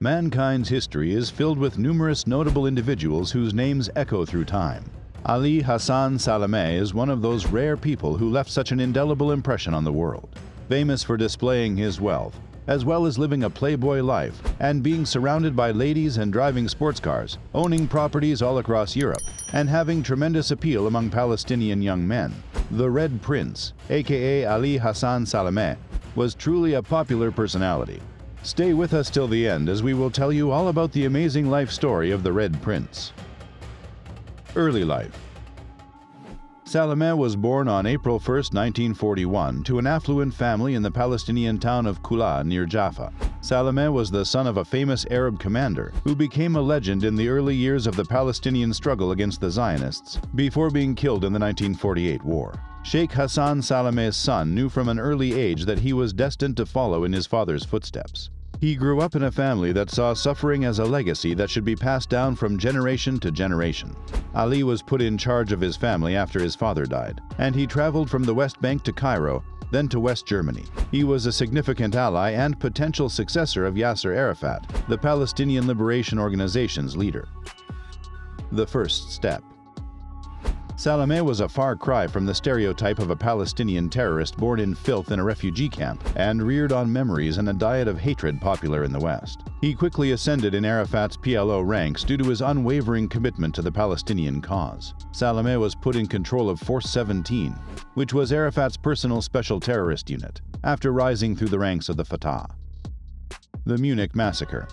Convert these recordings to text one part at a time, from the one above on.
Mankind's history is filled with numerous notable individuals whose names echo through time. Ali Hassan Salameh is one of those rare people who left such an indelible impression on the world. Famous for displaying his wealth, as well as living a playboy life and being surrounded by ladies and driving sports cars, owning properties all across Europe, and having tremendous appeal among Palestinian young men, the Red Prince, aka Ali Hassan Salameh, was truly a popular personality. Stay with us till the end as we will tell you all about the amazing life story of the Red Prince. Early life. Salameh was born on April 1, 1941, to an affluent family in the Palestinian town of Kula near Jaffa. Salameh was the son of a famous Arab commander who became a legend in the early years of the Palestinian struggle against the Zionists before being killed in the 1948 war. Sheikh Hassan Salameh's son knew from an early age that he was destined to follow in his father's footsteps. He grew up in a family that saw suffering as a legacy that should be passed down from generation to generation. Ali was put in charge of his family after his father died, and he traveled from the West Bank to Cairo, then to West Germany. He was a significant ally and potential successor of Yasser Arafat, the Palestinian Liberation Organization's leader. The first step. Salameh was a far cry from the stereotype of a Palestinian terrorist born in filth in a refugee camp and reared on memories and a diet of hatred popular in the West. He quickly ascended in Arafat's PLO ranks due to his unwavering commitment to the Palestinian cause. Salameh was put in control of Force 17, which was Arafat's personal special terrorist unit, after rising through the ranks of the Fatah. The Munich Massacre.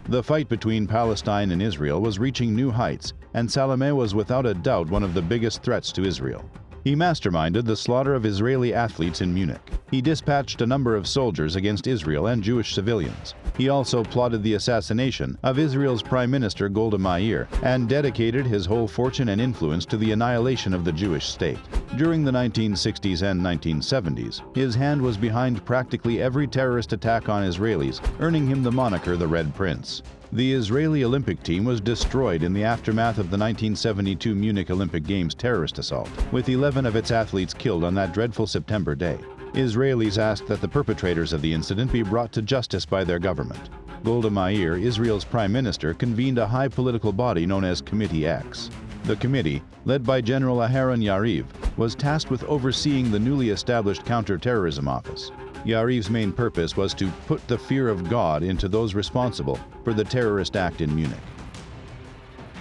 The fight between Palestine and Israel was reaching new heights, and Salameh was without a doubt one of the biggest threats to Israel. He masterminded the slaughter of Israeli athletes in Munich. He dispatched a number of soldiers against Israel and Jewish civilians. He also plotted the assassination of Israel's Prime Minister Golda Meir and dedicated his whole fortune and influence to the annihilation of the Jewish state. During the 1960s and 1970s, his hand was behind practically every terrorist attack on Israelis, earning him the moniker the Red Prince. The Israeli Olympic team was destroyed in the aftermath of the 1972 Munich Olympic Games terrorist assault, with 11 of its athletes killed on that dreadful September day. Israelis asked that the perpetrators of the incident be brought to justice by their government. Golda Meir, Israel's prime minister, convened a high political body known as Committee X. The committee, led by General Aharon Yariv, was tasked with overseeing the newly established Counterterrorism Office. Yariv's main purpose was to put the fear of God into those responsible for the terrorist act in Munich.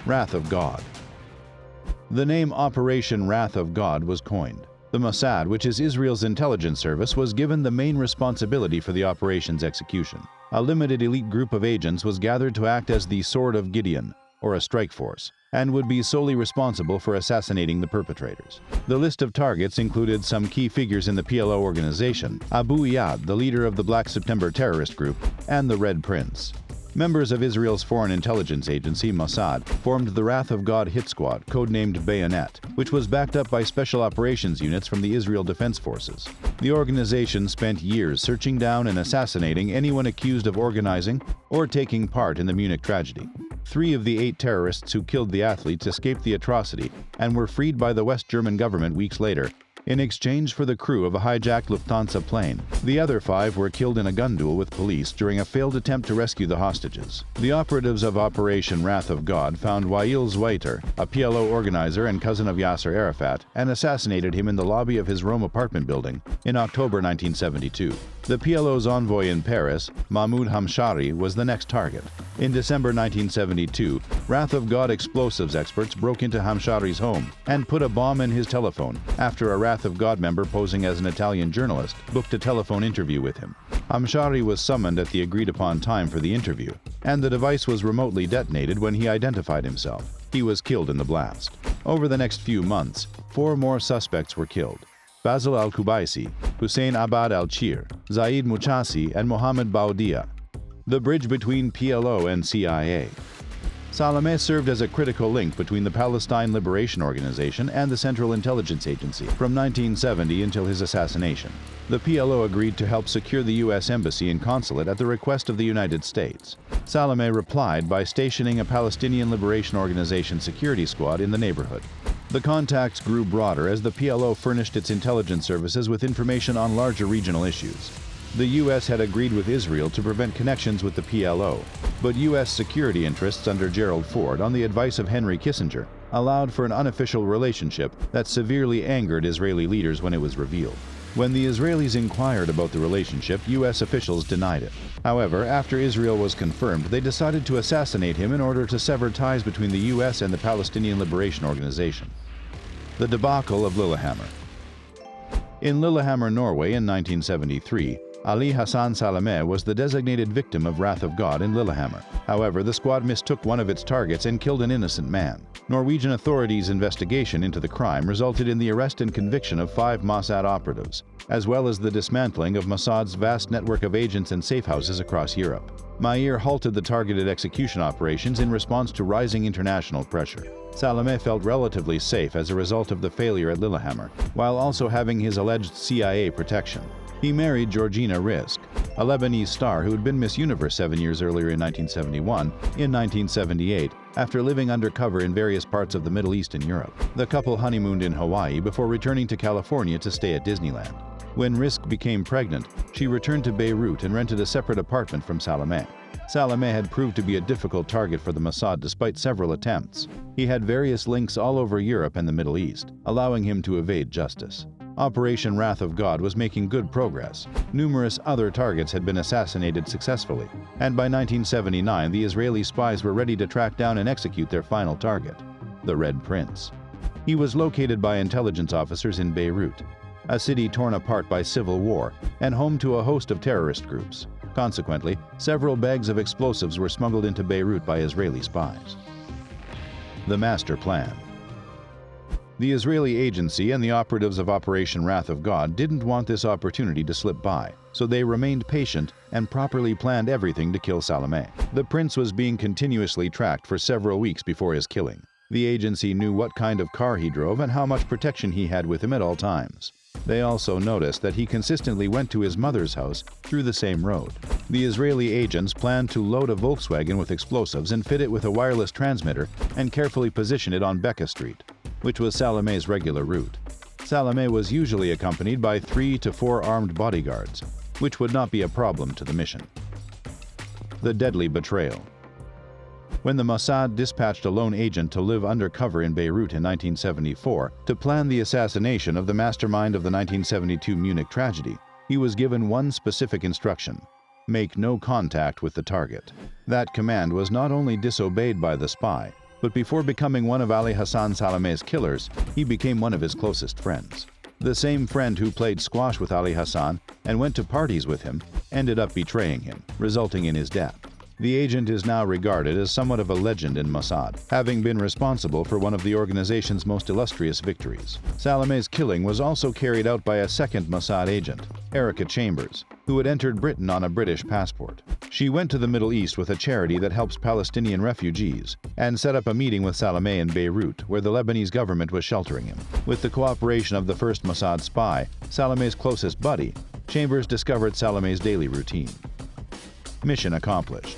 Wrath of God. The name Operation Wrath of God was coined. The Mossad, which is Israel's intelligence service, was given the main responsibility for the operation's execution. A limited elite group of agents was gathered to act as the Sword of Gideon, or a strike force, and would be solely responsible for assassinating the perpetrators. The list of targets included some key figures in the PLO organization, Abu Iyad, the leader of the Black September terrorist group, and the Red Prince. Members of Israel's foreign intelligence agency, Mossad, formed the Wrath of God hit squad, codenamed Bayonet, which was backed up by special operations units from the Israel Defense Forces. The organization spent years searching down and assassinating anyone accused of organizing or taking part in the Munich tragedy. 3 of the 8 terrorists who killed the athletes escaped the atrocity and were freed by the West German government weeks later in exchange for the crew of a hijacked Lufthansa plane. The other 5 were killed in a gun duel with police during a failed attempt to rescue the hostages. The operatives of Operation Wrath of God found Wael Zweiter, a PLO organizer and cousin of Yasser Arafat, and assassinated him in the lobby of his Rome apartment building in October 1972. The PLO's envoy in Paris, Mahmoud Hamshari, was the next target. In December 1972, Wrath of God explosives experts broke into Hamshari's home and put a bomb in his telephone after a Wrath of God member posing as an Italian journalist booked a telephone interview with him. Hamshari was summoned at the agreed-upon time for the interview, and the device was remotely detonated when he identified himself. He was killed in the blast. Over the next few months, 4 more suspects were killed: Basil al-Kubaisi, Hussein Abad al-Chir, Zaid Muchasi, and Mohammed Baudia. The bridge between PLO and CIA. Salameh served as a critical link between the Palestine Liberation Organization and the Central Intelligence Agency from 1970 until his assassination. The PLO agreed to help secure the U.S. Embassy and consulate at the request of the United States. Salameh replied by stationing a Palestinian Liberation Organization security squad in the neighborhood. The contacts grew broader as the PLO furnished its intelligence services with information on larger regional issues. The U.S. had agreed with Israel to prevent connections with the PLO, but U.S. security interests under Gerald Ford, on the advice of Henry Kissinger, allowed for an unofficial relationship that severely angered Israeli leaders when it was revealed. When the Israelis inquired about the relationship, U.S. officials denied it. However, after Israel was confirmed, they decided to assassinate him in order to sever ties between the U.S. and the Palestinian Liberation Organization. The Debacle of Lillehammer. In Lillehammer, Norway in 1973, Ali Hassan Salameh was the designated victim of Wrath of God in Lillehammer. However, the squad mistook one of its targets and killed an innocent man. Norwegian authorities' investigation into the crime resulted in the arrest and conviction of 5 Mossad operatives, as well as the dismantling of Mossad's vast network of agents and safe houses across Europe. Meir halted the targeted execution operations in response to rising international pressure. Salameh felt relatively safe as a result of the failure at Lillehammer, while also having his alleged CIA protection. He married Georgina Risk, a Lebanese star who had been Miss Universe 7 years earlier in 1971. In 1978, after living undercover in various parts of the Middle East and Europe, the couple honeymooned in Hawaii before returning to California to stay at Disneyland. When Risk became pregnant, she returned to Beirut and rented a separate apartment from Salameh. Salameh had proved to be a difficult target for the Mossad despite several attempts. He had various links all over Europe and the Middle East, allowing him to evade justice. Operation Wrath of God was making good progress. Numerous other targets had been assassinated successfully, and by 1979 the Israeli spies were ready to track down and execute their final target, the Red Prince. He was located by intelligence officers in Beirut, a city torn apart by civil war and home to a host of terrorist groups. Consequently, several bags of explosives were smuggled into Beirut by Israeli spies. The Master Plan. The Israeli agency and the operatives of Operation Wrath of God didn't want this opportunity to slip by, so they remained patient and properly planned everything to kill Salameh. The prince was being continuously tracked for several weeks before his killing. The agency knew what kind of car he drove and how much protection he had with him at all times. They also noticed that he consistently went to his mother's house through the same road. The Israeli agents planned to load a Volkswagen with explosives and fit it with a wireless transmitter and carefully position it on Becca Street, which was Salameh's regular route. Salameh was usually accompanied by 3 to 4 armed bodyguards, which would not be a problem to the mission. The Deadly Betrayal. When the Mossad dispatched a lone agent to live undercover in Beirut in 1974 to plan the assassination of the mastermind of the 1972 Munich tragedy, he was given one specific instruction: make no contact with the target. That command was not only disobeyed by the spy, but before becoming one of Ali Hassan Salameh's killers, he became one of his closest friends. The same friend who played squash with Ali Hassan and went to parties with him ended up betraying him, resulting in his death. The agent is now regarded as somewhat of a legend in Mossad, having been responsible for one of the organization's most illustrious victories. Salameh's killing was also carried out by a second Mossad agent, Erica Chambers, who had entered Britain on a British passport. She went to the Middle East with a charity that helps Palestinian refugees and set up a meeting with Salameh in Beirut, where the Lebanese government was sheltering him. With the cooperation of the first Mossad spy, Salameh's closest buddy, Chambers discovered Salameh's daily routine. Mission accomplished.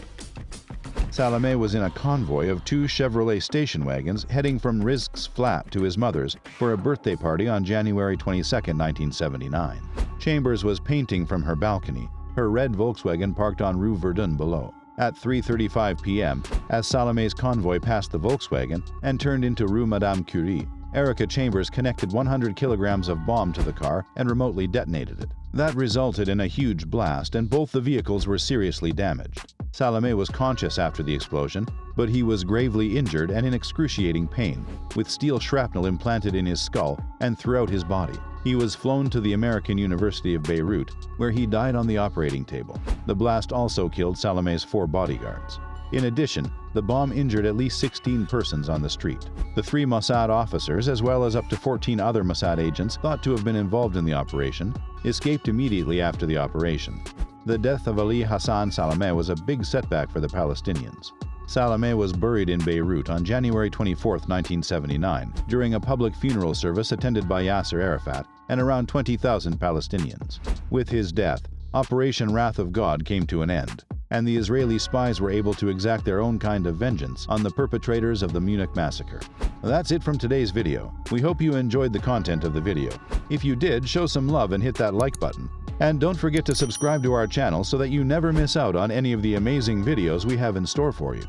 Salameh was in a convoy of 2 Chevrolet station wagons heading from Rizk's flat to his mother's for a birthday party on January 22, 1979. Chambers was painting from her balcony, her red Volkswagen parked on Rue Verdun below. At 3:35 p.m., as Salameh's convoy passed the Volkswagen and turned into Rue Madame Curie, Erica Chambers connected 100 kilograms of bomb to the car and remotely detonated it. That resulted in a huge blast, and both the vehicles were seriously damaged. Salameh was conscious after the explosion, but he was gravely injured and in excruciating pain, with steel shrapnel implanted in his skull and throughout his body. He was flown to the American University of Beirut, where he died on the operating table. The blast also killed Salameh's 4 bodyguards. In addition, the bomb injured at least 16 persons on the street. The 3 Mossad officers, as well as up to 14 other Mossad agents thought to have been involved in the operation, escaped immediately after the operation. The death of Ali Hassan Salameh was a big setback for the Palestinians. Salameh was buried in Beirut on January 24, 1979, during a public funeral service attended by Yasser Arafat and around 20,000 Palestinians. With his death, Operation Wrath of God came to an end, and the Israeli spies were able to exact their own kind of vengeance on the perpetrators of the Munich Massacre. That's it from today's video. We hope you enjoyed the content of the video. If you did, show some love and hit that like button. And don't forget to subscribe to our channel so that you never miss out on any of the amazing videos we have in store for you.